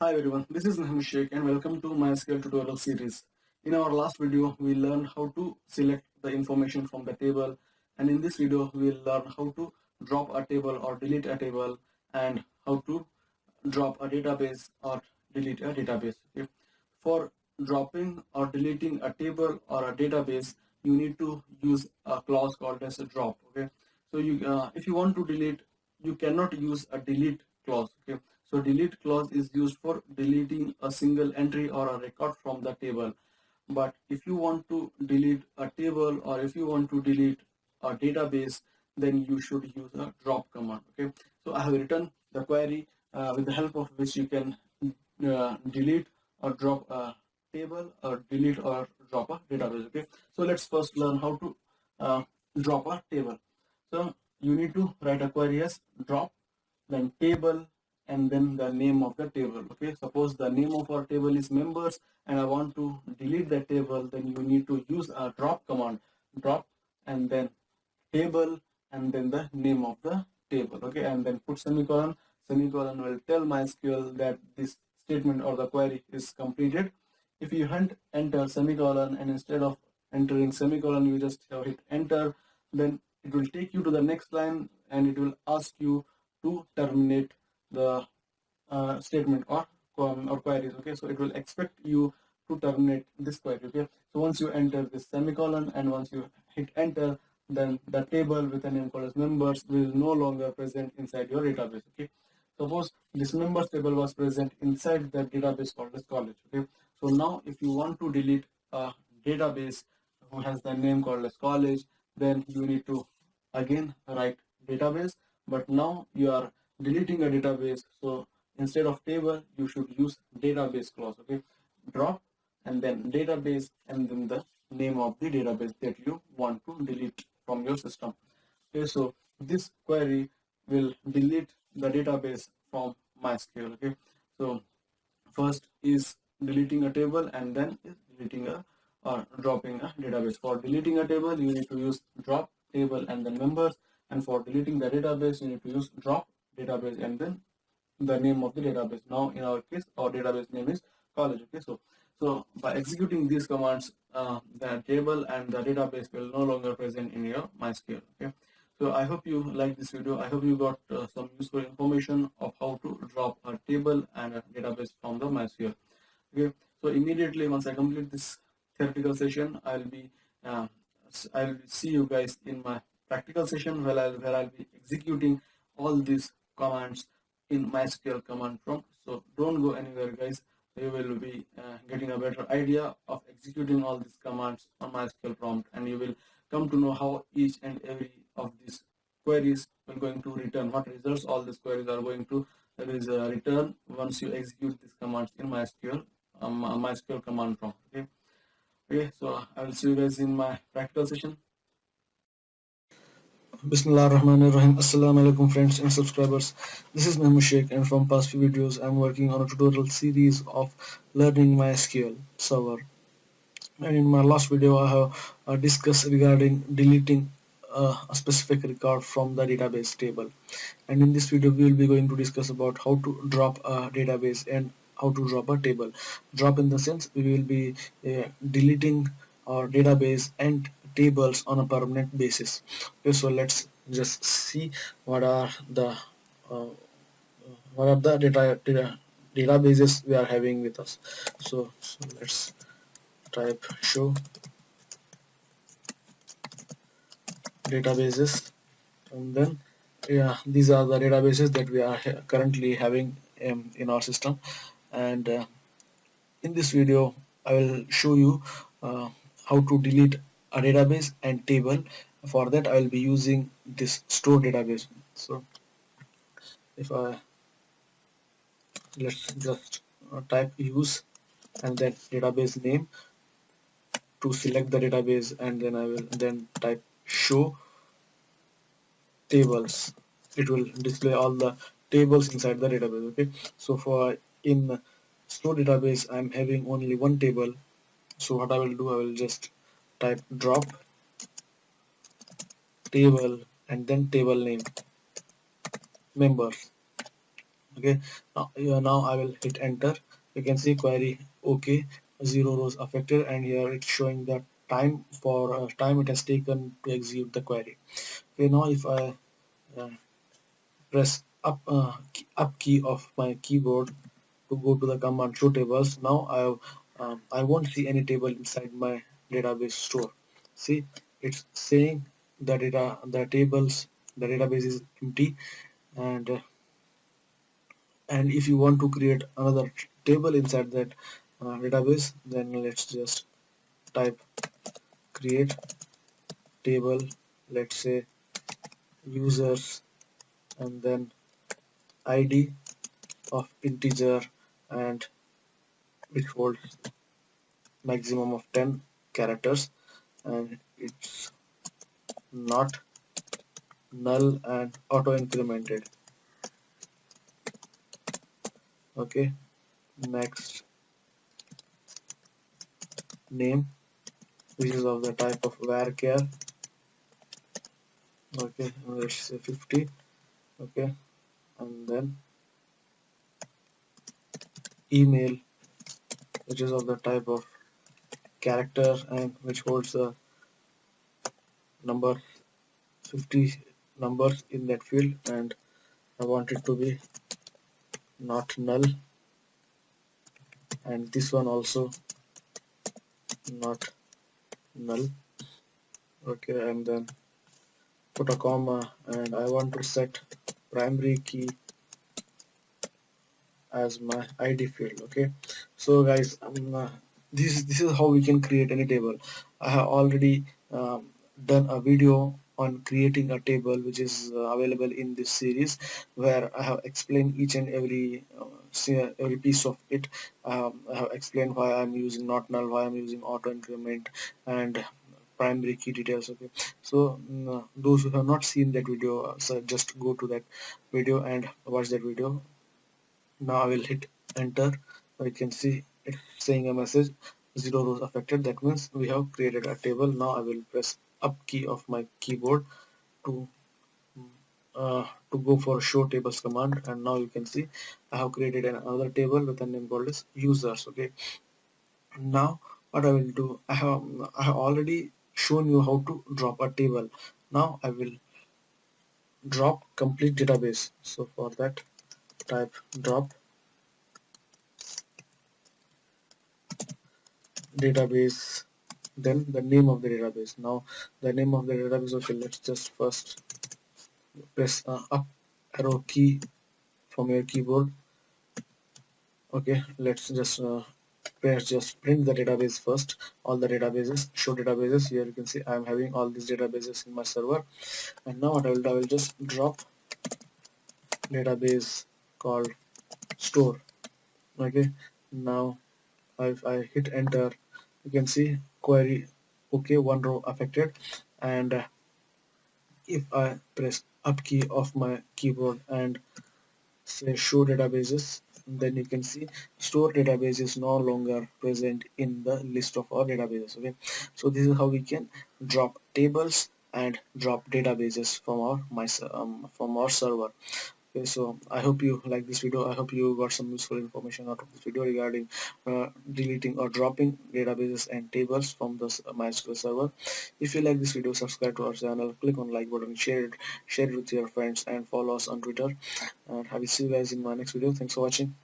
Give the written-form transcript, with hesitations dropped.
Hi everyone, this is Sheikh and welcome to MySQL tutorial series. In our last video, we learned how to select the information from the table, and in this video, we'll learn how to drop a table or delete a table and how to drop a database or delete a database. Okay? For dropping or deleting a table or a database, you need to use a clause called as a drop. Okay, so if you want to delete, you cannot use a delete clause. Okay, so delete clause is used for deleting a single entry or a record from the table. But if you want to delete a table or if you want to delete a database, then you should use a drop command. Okay, so I have written the query with the help of which you can delete or drop a table or delete or drop a database. Okay, so let's first learn how to drop a table. So you need to write a query as drop, then table, and then the name of the table. Okay, suppose the name of our table is members and I want to delete the table, then you need to use a drop command, drop and then table and then the name of the table. Okay, and then put semicolon. Semicolon will tell MySQL that this statement or the query is completed. If you hit enter semicolon and instead of entering semicolon you just hit enter, then it will take you to the next line and it will ask you to terminate the statement or queries. Okay, so it will expect you to terminate this query. Okay, so once you enter this semicolon and once you hit enter, then the table with a name called as members will no longer present inside your database. Okay, suppose this members table was present inside the database called as college. Okay, so now if you want to delete a database who has the name called as college, then you need to again write database, but now you are deleting a database, so instead of table you should use database clause. Okay, drop and then database and then the name of the database that you want to delete from your system. Okay, so this query will delete the database from MySQL. Okay, so first is deleting a table and then is deleting a or dropping a database. For deleting a table you need to use drop table and then members, and for deleting the database you need to use drop database and then the name of the database. Now in our case our database name is college. Okay, so by executing these commands, the table and the database will no longer present in your MySQL. Okay, so I hope you like this video. I hope you got some useful information of how to drop a table and a database from the MySQL. Okay, so immediately once I complete this theoretical session, uh, I'll see you guys in my practical session where I'll be executing all these commands in MySQL command prompt. So don't go anywhere, guys. You will be getting a better idea of executing all these commands on MySQL prompt, and you will come to know how each and every of these queries will going to return, what results all these queries are going to return once you execute these commands in MySQL command prompt. Okay, so I will see you guys in my practical session. Bismillahirrahmanirrahim. Assalamu alaikum friends and subscribers. This is Mahmoud Sheikh, and from past few videos I'm working on a tutorial series of learning MySQL Server. And in my last video I have discussed regarding deleting a specific record from the database table. And in this video we will be going to discuss about how to drop a database and how to drop a table. Drop in the sense we will be deleting our database and tables on a permanent basis. Okay, so let's just see what are the uh, databases we are having with us. So let's type show databases, and then yeah, these are the databases that we are currently having in our system. And in this video I will show you how to delete a database and table. For that I will be using this store database. So if I let's just type use and then database name to select the database, and then I will then type show tables. It will display all the tables inside the database. Okay, so for in store database I'm having only one table. So what I will do, I will just type drop table and then table name members. Okay, now I will hit enter. You can see query okay, 0 rows affected, and here it's showing the time it has taken to execute the query. Okay, now if I uh, press up key of my keyboard to go to the command show tables, now I won't see any table inside my database store. See, it's saying the database is empty, and if you want to create another table inside that database, then let's just type create table, let's say users, and then id of integer, and which holds maximum of 10 characters, and it's not null and auto incremented. Okay, next, name, which is of the type of varchar. Okay, let's say 50. Okay, and then email, which is of the type of character and which holds the number 50 numbers in that field, and I want it to be not null, and this one also not null. Okay, and then put a comma, and I want to set primary key as my id field. Okay, so guys, this is how we can create any table. I have already done a video on creating a table, which is available in this series, where I have explained each and every piece of it. I have explained why I'm using not null, why I'm using auto increment, and primary key details. Okay, so those who have not seen that video, so just go to that video and watch that video. Now I will hit enter. You can see it's saying a message 0 rows affected. That means we have created a table. Now I will press up key of my keyboard to go for show tables command, and now you can see I have created another table with a name called as users. Okay, now what I will do, I have already shown you how to drop a table. Now I will drop complete database. So for that, type drop database, then the name of the database. Now the name of the database, okay, let's just first press up arrow key from your keyboard. Okay, let's just print the database first, all the databases, show databases. Here you can see I'm having all these databases in my server, and now what I will do, I will just drop database called store. Okay, now if I hit enter, you can see query okay, 1 row affected, and if I press up key of my keyboard and say show databases, then you can see store database is no longer present in the list of our databases. Okay, so this is how we can drop tables and drop databases from our server. Okay, so I hope you like this video. I hope you got some useful information out of this video regarding deleting or dropping databases and tables from the MySQL server. If you like this video, subscribe to our channel, click on like button, share it with your friends, and follow us on Twitter. And I will see you guys in my next video. Thanks for watching.